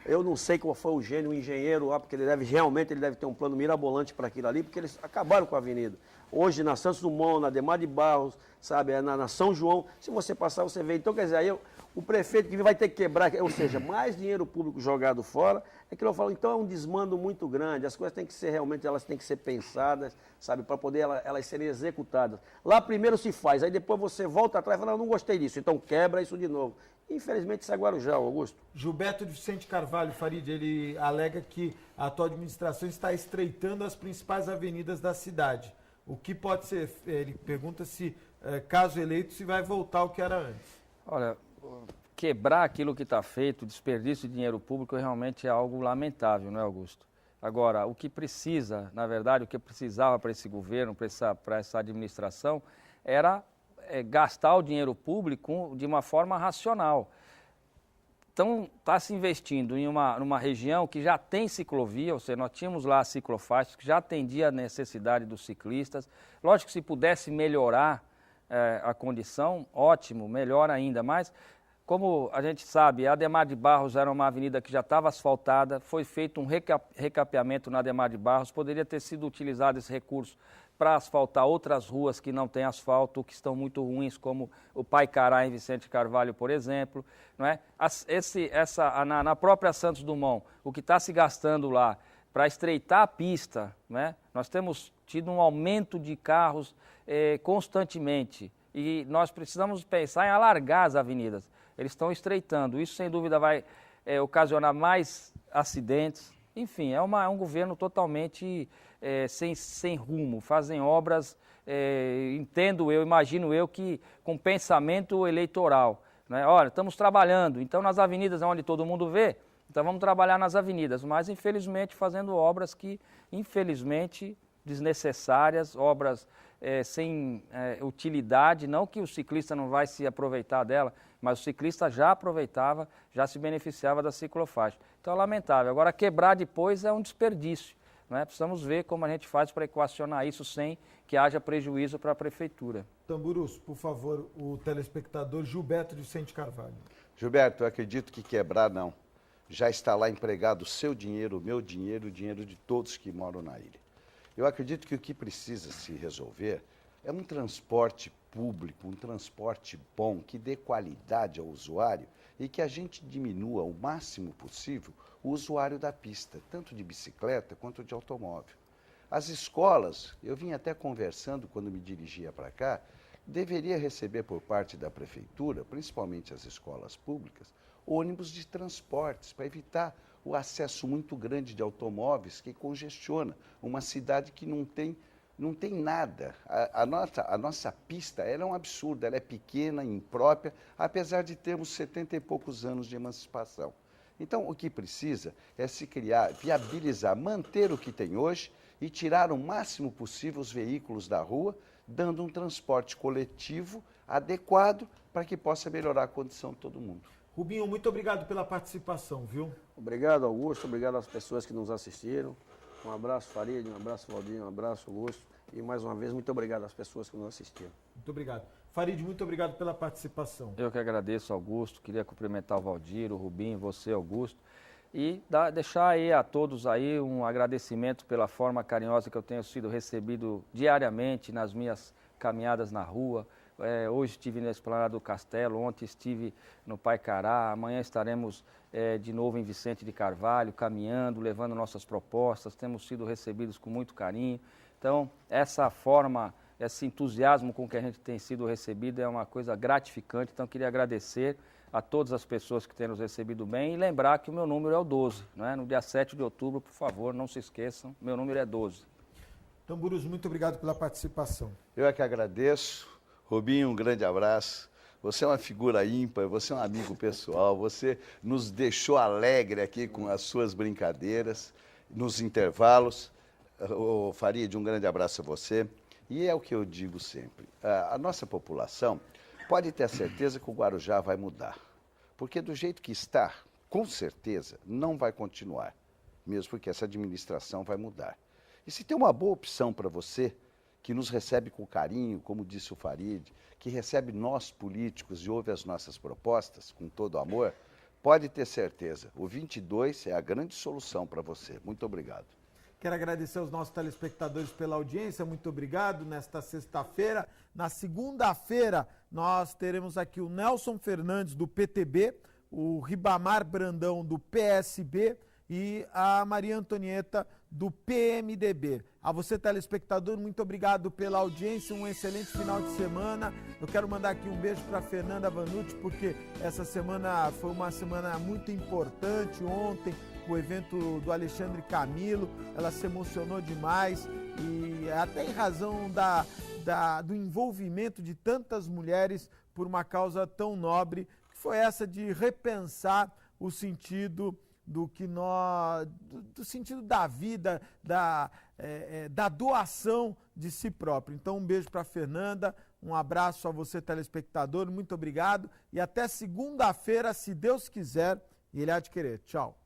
Speaker 4: eu não sei qual foi o gênio, o engenheiro lá, porque ele deve ter um plano mirabolante para aquilo ali, porque eles acabaram com a avenida. Hoje, na Santos Dumont, na Ademar de Barros, sabe, na São João, se você passar, você vê. Então, quer dizer, aí o prefeito que vai ter que quebrar, ou seja, mais dinheiro público jogado fora, é que eu falo, então é um desmando muito grande, as coisas têm que ser realmente, elas têm que ser pensadas, sabe, para poder elas serem executadas. Lá primeiro se faz, aí depois você volta atrás e fala, não gostei disso, então quebra isso de novo. Infelizmente isso é Guarujá, Augusto.
Speaker 1: Gilberto de Vicente Carvalho, Farid, ele alega que a atual administração está estreitando as principais avenidas da cidade. O que pode ser, ele pergunta se, caso eleito, se vai voltar ao que era antes.
Speaker 3: Olha, quebrar aquilo que está feito, desperdício de dinheiro público, realmente é algo lamentável, não é, Augusto? Agora, o que precisa, na verdade, o que precisava para esse governo, para essa administração, era gastar o dinheiro público de uma forma racional. Então, está se investindo em numa região que já tem ciclovia, ou seja, nós tínhamos lá ciclofaixas, que já atendia a necessidade dos ciclistas. Lógico que se pudesse melhorar a condição, ótimo, melhor ainda, mas como a gente sabe, a Adhemar de Barros era uma avenida que já estava asfaltada, foi feito um recapeamento na Adhemar de Barros, poderia ter sido utilizado esse recurso para asfaltar outras ruas que não têm asfalto, que estão muito ruins, como o Paicará em Vicente Carvalho, por exemplo. Não é? Na própria Santos Dumont, o que está se gastando lá para estreitar a pista, né? Nós temos tido um aumento de carros constantemente e nós precisamos pensar em alargar as avenidas. Eles estão estreitando, isso sem dúvida vai ocasionar mais acidentes. Enfim, é um governo totalmente sem rumo, fazem obras, imagino eu, que com pensamento eleitoral. Né? Olha, estamos trabalhando, então nas avenidas é onde todo mundo vê, então vamos trabalhar nas avenidas, mas infelizmente fazendo obras que, infelizmente, desnecessárias, obras sem utilidade, não que o ciclista não vai se aproveitar dela, mas o ciclista já aproveitava, já se beneficiava da ciclofaixa. Então é lamentável. Agora, quebrar depois é um desperdício. Né? Precisamos ver como a gente faz para equacionar isso sem que haja prejuízo para a prefeitura.
Speaker 1: Tamburus, por favor, o telespectador Gilberto de Vicente Carvalho.
Speaker 2: Gilberto, eu acredito que quebrar não. Já está lá empregado o seu dinheiro, o meu dinheiro, o dinheiro de todos que moram na ilha. Eu acredito que o que precisa se resolver é um transporte público, um transporte bom, que dê qualidade ao usuário e que a gente diminua o máximo possível o usuário da pista, tanto de bicicleta quanto de automóvel. As escolas, eu vim até conversando quando me dirigia para cá, deveria receber por parte da prefeitura, principalmente as escolas públicas, ônibus de transportes para evitar o acesso muito grande de automóveis que congestiona uma cidade que não tem nada. A nossa pista ela é um absurdo, ela é pequena, imprópria, apesar de termos 70 e poucos anos de emancipação. Então, o que precisa é se criar, viabilizar, manter o que tem hoje e tirar o máximo possível os veículos da rua, dando um transporte coletivo adequado para que possa melhorar a condição de todo mundo.
Speaker 1: Rubinho, muito obrigado pela participação, viu?
Speaker 4: Obrigado, Augusto. Obrigado às pessoas que nos assistiram. Um abraço, Farid, um abraço, Valdir, um abraço, Augusto. E mais uma vez, muito obrigado às pessoas que nos assistiram.
Speaker 1: Muito obrigado. Farid, muito obrigado pela participação.
Speaker 3: Eu que agradeço, Augusto. Queria cumprimentar o Valdir, o Rubinho, você, Augusto. E deixar aí a todos aí um agradecimento pela forma carinhosa que eu tenho sido recebido diariamente nas minhas caminhadas na rua. Hoje estive na Esplanada do Castelo, ontem estive no Paicará, amanhã estaremos de novo em Vicente de Carvalho, caminhando, levando nossas propostas, temos sido recebidos com muito carinho. Então, essa forma, esse entusiasmo com que a gente tem sido recebido é uma coisa gratificante, então queria agradecer a todas as pessoas que têm nos recebido bem e lembrar que o meu número é o 12, né? No dia 7 de outubro, por favor, não se esqueçam, meu número é 12.
Speaker 1: Tamburus, muito obrigado pela participação.
Speaker 2: Eu é que agradeço. Rubinho, um grande abraço. Você é uma figura ímpar, você é um amigo pessoal, você nos deixou alegre aqui com as suas brincadeiras, nos intervalos. Farid, um grande abraço a você. E é o que eu digo sempre, a nossa população pode ter a certeza que o Guarujá vai mudar, porque do jeito que está, com certeza, não vai continuar, mesmo porque essa administração vai mudar. E se tem uma boa opção para você, que nos recebe com carinho, como disse o Farid, que recebe nós políticos e ouve as nossas propostas com todo amor, pode ter certeza, o 22 é a grande solução para você. Muito obrigado.
Speaker 1: Quero agradecer aos nossos telespectadores pela audiência, muito obrigado. Nesta sexta-feira, na segunda-feira, nós teremos aqui o Nelson Fernandes do PTB, o Ribamar Brandão do PSB e a Maria Antonieta do PMDB. A você, telespectador, muito obrigado pela audiência, um excelente final de semana. Eu quero mandar aqui um beijo para Fernanda Vanucci, porque essa semana foi uma semana muito importante. Ontem, o evento do Alexandre Camilo, ela se emocionou demais e até em razão do envolvimento de tantas mulheres por uma causa tão nobre, que foi essa de repensar o sentido do sentido da vida, da doação de si próprio. Então, um beijo para a Fernanda, um abraço a você, telespectador, muito obrigado e até segunda-feira, se Deus quiser, e Ele há de querer. Tchau.